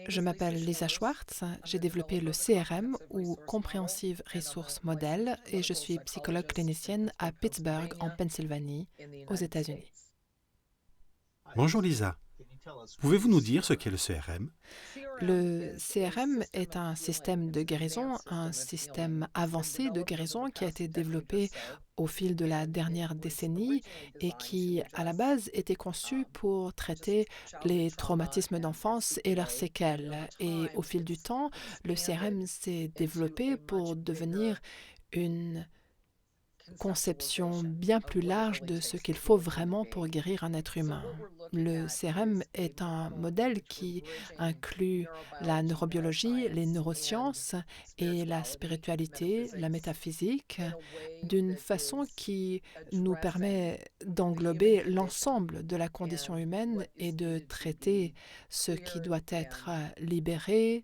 Je m'appelle Lisa Schwartz, j'ai développé le CRM ou Comprehensive Resource Model et je suis psychologue clinicienne à Pittsburgh en Pennsylvanie, aux États-Unis. Bonjour Lisa, pouvez-vous nous dire ce qu'est le CRM? Le CRM est un système de guérison, un système avancé de guérison qui a été développé au fil de la dernière décennie et qui, à la base, était conçu pour traiter les traumatismes d'enfance et leurs séquelles. Et au fil du temps, le CRM s'est développé pour devenir une conception bien plus large de ce qu'il faut vraiment pour guérir un être humain. Le CRM est un modèle qui inclut la neurobiologie, les neurosciences et la spiritualité, la métaphysique, d'une façon qui nous permet d'englober l'ensemble de la condition humaine et de traiter ce qui doit être libéré,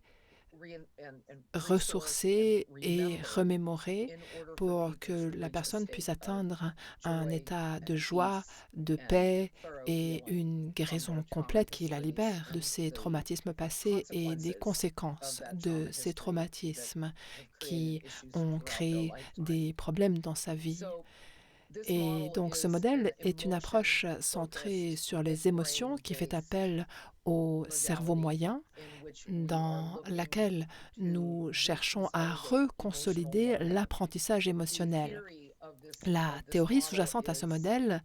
ressourcer et remémorer pour que la personne puisse atteindre un état de joie, de paix et une guérison complète qui la libère de ses traumatismes passés et des conséquences de ces traumatismes qui ont créé des problèmes dans sa vie. Et donc ce modèle est une approche centrée sur les émotions qui fait appel au cerveau moyen dans laquelle nous cherchons à reconsolider l'apprentissage émotionnel. La théorie sous-jacente à ce modèle,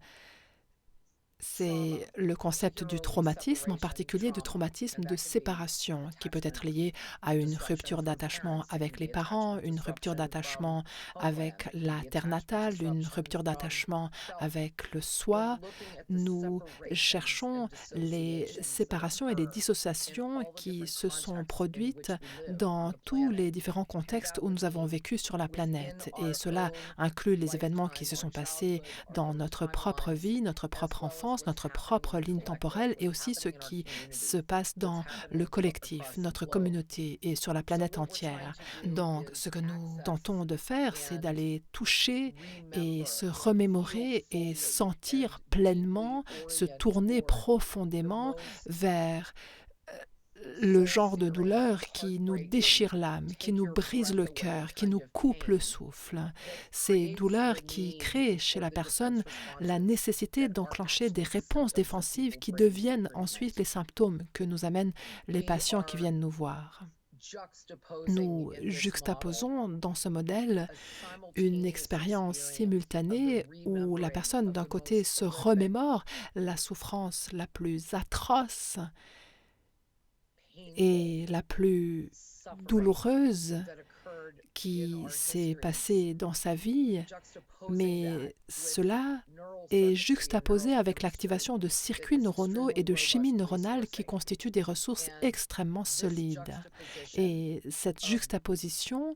c'est le concept du traumatisme, en particulier du traumatisme de séparation, qui peut être lié à une rupture d'attachement avec les parents, une rupture d'attachement avec la terre natale, une rupture d'attachement avec le soi. Nous cherchons les séparations et les dissociations qui se sont produites dans tous les différents contextes où nous avons vécu sur la planète. Et cela inclut les événements qui se sont passés dans notre propre vie, notre propre enfance, notre propre ligne temporelle et aussi ce qui se passe dans le collectif, notre communauté et sur la planète entière. Donc, ce que nous tentons de faire, c'est d'aller toucher et se remémorer et sentir pleinement, se tourner profondément vers le genre de douleur qui nous déchire l'âme, qui nous brise le cœur, qui nous coupe le souffle. Ces douleurs qui créent chez la personne la nécessité d'enclencher des réponses défensives qui deviennent ensuite les symptômes que nous amènent les patients qui viennent nous voir. Nous juxtaposons dans ce modèle une expérience simultanée où la personne d'un côté se remémore la souffrance la plus atroce et la plus douloureuse qui s'est passée dans sa vie, mais cela est juxtaposé avec l'activation de circuits neuronaux et de chimie neuronale qui constituent des ressources extrêmement solides. Et cette juxtaposition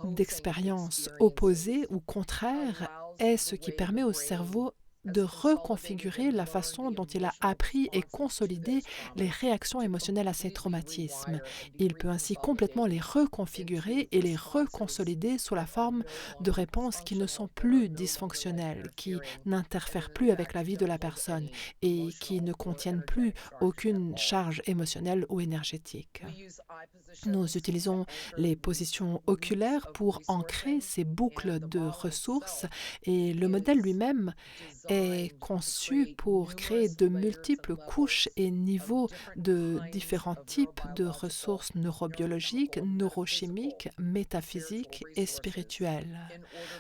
d'expériences opposées ou contraires est ce qui permet au cerveau de reconfigurer la façon dont il a appris et consolidé les réactions émotionnelles à ces traumatismes. Il peut ainsi complètement les reconfigurer et les reconsolider sous la forme de réponses qui ne sont plus dysfonctionnelles, qui n'interfèrent plus avec la vie de la personne et qui ne contiennent plus aucune charge émotionnelle ou énergétique. Nous utilisons les positions oculaires pour ancrer ces boucles de ressources et le modèle lui-même est conçu pour créer de multiples couches et niveaux de différents types de ressources neurobiologiques, neurochimiques, métaphysiques et spirituelles.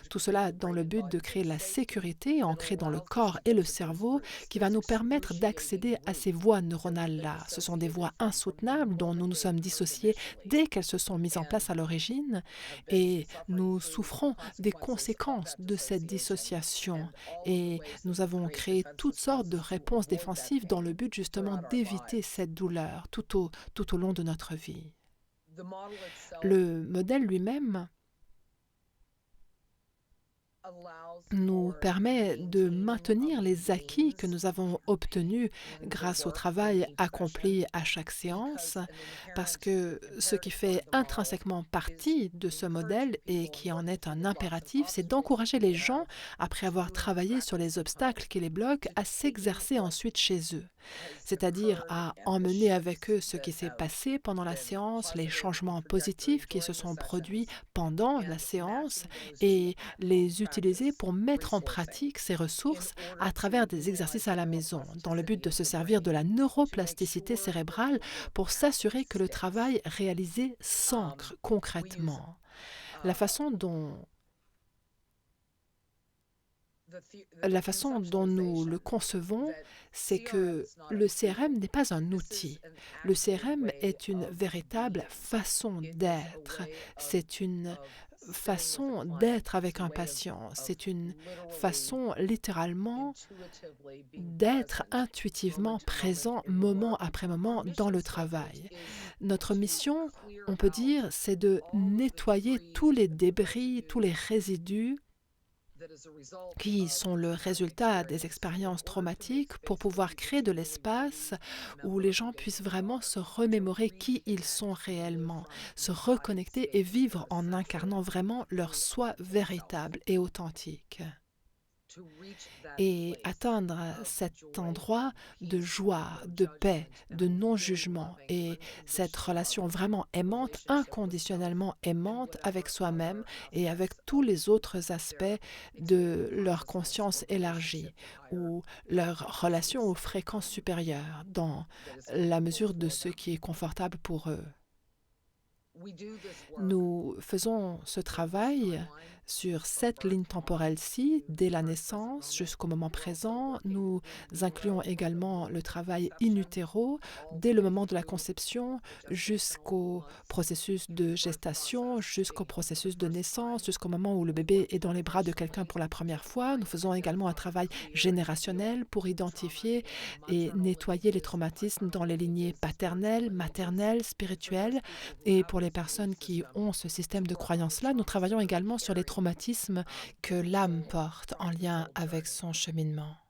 Tout cela dans le but de créer la sécurité ancrée dans le corps et le cerveau qui va nous permettre d'accéder à ces voies neuronales-là. Ce sont des voies insoutenables dont nous nous sommes dissociés dès qu'elles se sont mises en place à l'origine et nous souffrons des conséquences de cette dissociation et nous avons créé toutes sortes de réponses défensives dans le but justement d'éviter cette douleur tout au long de notre vie. Le modèle lui-même nous permet de maintenir les acquis que nous avons obtenus grâce au travail accompli à chaque séance, parce que ce qui fait intrinsèquement partie de ce modèle et qui en est un impératif, c'est d'encourager les gens, après avoir travaillé sur les obstacles qui les bloquent, à s'exercer ensuite chez eux. c'est-à-dire à emmener avec eux ce qui s'est passé pendant la séance, les changements positifs qui se sont produits pendant la séance et les utiliser pour mettre en pratique ces ressources à travers des exercices à la maison, dans le but de se servir de la neuroplasticité cérébrale pour s'assurer que le travail réalisé s'ancre concrètement. La façon dont nous le concevons, c'est que le CRM n'est pas un outil. Le CRM est une véritable façon d'être. C'est une façon d'être avec un patient. C'est une façon littéralement d'être intuitivement présent moment après moment dans le travail. Notre mission, on peut dire, c'est de nettoyer tous les débris, tous les résidus qui sont le résultat des expériences traumatiques pour pouvoir créer de l'espace où les gens puissent vraiment se remémorer qui ils sont réellement, se reconnecter et vivre en incarnant vraiment leur soi véritable et authentique. Et atteindre cet endroit de joie, de paix, de non-jugement et cette relation vraiment aimante, inconditionnellement aimante avec soi-même et avec tous les autres aspects de leur conscience élargie ou leur relation aux fréquences supérieures dans la mesure de ce qui est confortable pour eux. Nous faisons ce travail sur cette ligne temporelle-ci, dès la naissance jusqu'au moment présent. Nous incluons également le travail in utero, dès le moment de la conception jusqu'au processus de gestation, jusqu'au processus de naissance, jusqu'au moment où le bébé est dans les bras de quelqu'un pour la première fois. Nous faisons également un travail générationnel pour identifier et nettoyer les traumatismes dans les lignées paternelles, maternelles, spirituelles. Et pour les personnes qui ont ce système de croyance-là, nous travaillons également sur les traumatismes que l'âme porte en lien avec son cheminement.